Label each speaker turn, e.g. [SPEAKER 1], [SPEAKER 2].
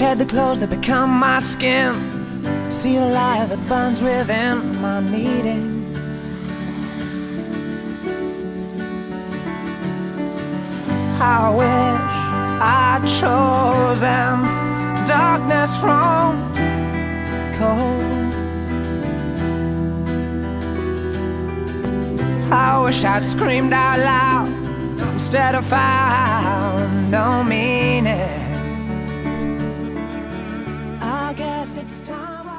[SPEAKER 1] shed the clothes that become my skin, see the light that burns within my needing. I wish I'd chosen darkness from cold. I wish I'd screamed out loud instead of found no meaning. I guess it's time